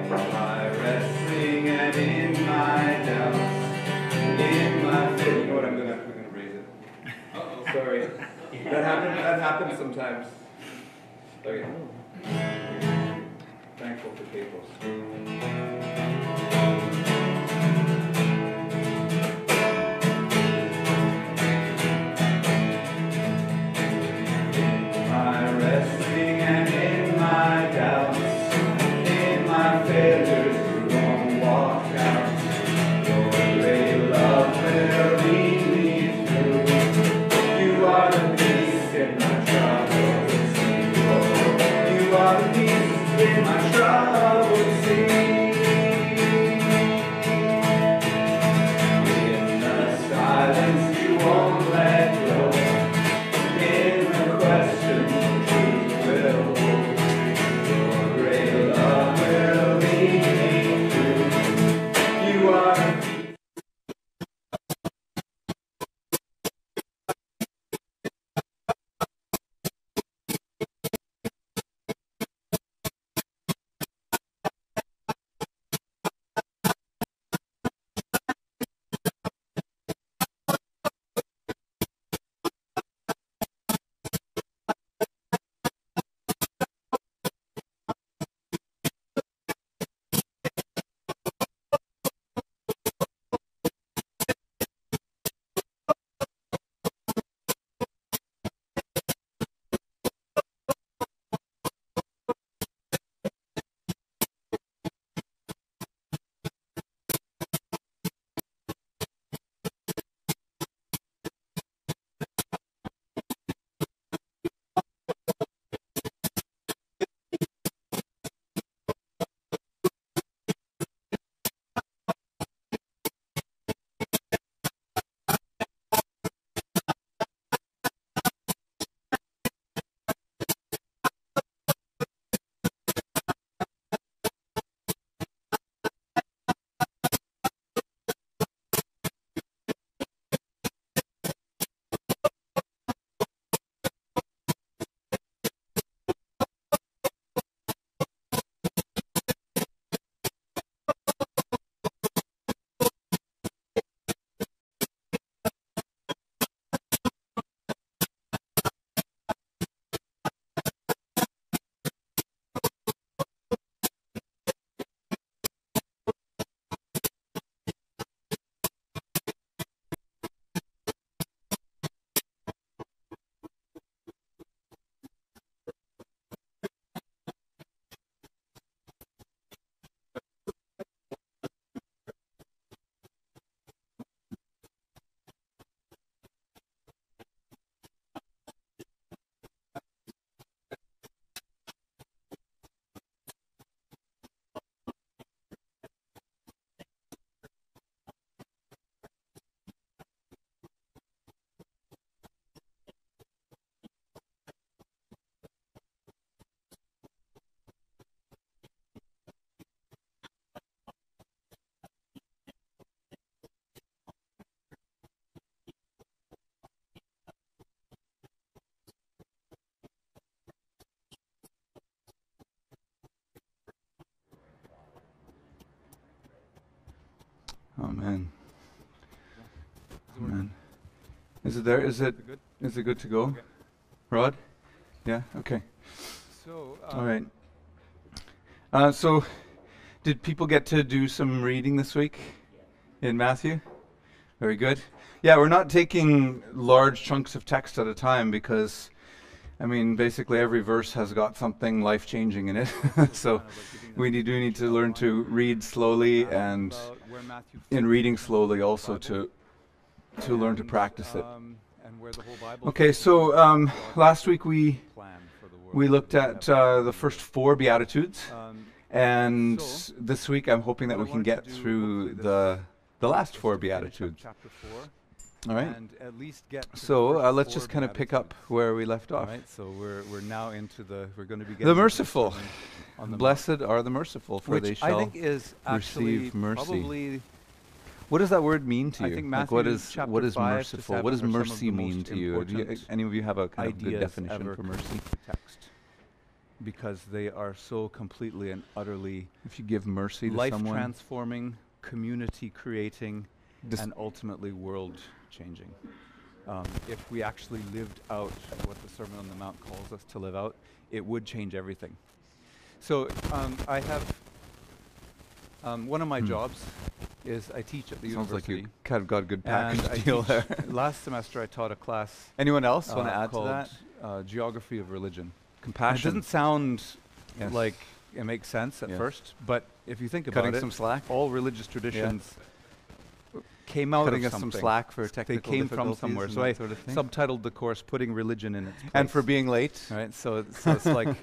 my wrestling and in my doubts, in my faith. You know what? We're gonna raise it. Sorry. That happens sometimes. Okay. Thankful for Capos. Amen. Amen. Is it there? Is it good to go? Okay. Rod? Yeah? Okay. So, All right. So, did people get to do some reading this week in Matthew? Very good. Yeah, we're not taking large chunks of text at a time because, I mean, basically every verse has got something life-changing in it. So we do need to learn to read slowly, and in reading slowly also to learn to practice it. Okay, so last week we looked at the first 4 Beatitudes, and this week I'm hoping that we can get through the last 4 Beatitudes. All right. And at least get to So the let's first just 4 kind of pick up Beatitudes. where we left All off. right, so we're now into we're going to be getting The into merciful. sermon on the Blessed are the merciful, for which they I shall think is actually receive mercy. probably What does that word mean to I you? think Like, what Matthew is chapter 5 to merciful? 7 What does are some of mercy the mean most to you? important Any of you have a kind of good ideas definition ever for mercy? text. because they are so completely and utterly If you give mercy to life someone, transforming, community creating, Dis- and ultimately world changing. If we actually lived out what the Sermon on the Mount calls us to live out, it would change everything. So I have one of my jobs is I teach at the sounds like university. you kind of got a good And package I deal teach- there. last semester I taught a class Anyone else want to add to called that? Geography of Religion. And it Compassion. doesn't sound Yes. like it makes sense at Yes. first, but if you think about Cutting it, some slack. all religious traditions came out Cutting of us some something. slack for They technical came from difficulties somewhere. and So that I sort of thing. subtitled the course "Putting Religion in Its Place." And for being late. right, so it's like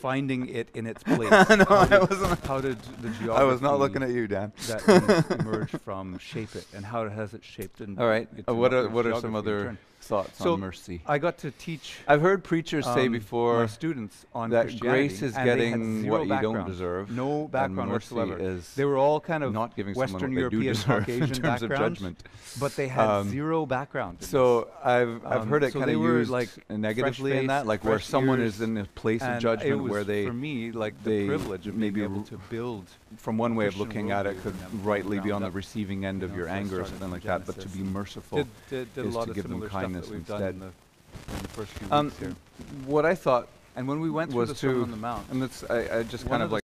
finding it in its place. No, how, I did, wasn't. how did the geography I was not looking at you, Dan. that emerged from shape it, and how has it shaped it? All right. it to What not are its what are some geography in other turn? thoughts So on mercy? I got to teach I've heard preachers say my before students on that Christianity, grace is and they had getting zero what you don't background, deserve, no and background mercy whatsoever. is They were all kind of not giving Western someone what they do European, deserve in Caucasian terms of backgrounds, judgment. but they had Um, zero background. in So I've heard it so kind they of were used like negatively in fresh that, face, like where fresh someone ears, is in a place and of it judgment was where they, for me, like they the privilege of maybe being able r- to build. from one way of Christian looking at it, worldview could and rightly be ground on the up, receiving end you of know, your so I anger or started something like from that, but to Genesis be and merciful. Did a is lot to of give them similar stuff kindness that we've instead. done in the first few Um, weeks here. What I thought And when we went through was the Sermon to, on the Mount, and that's I just one kind of of the like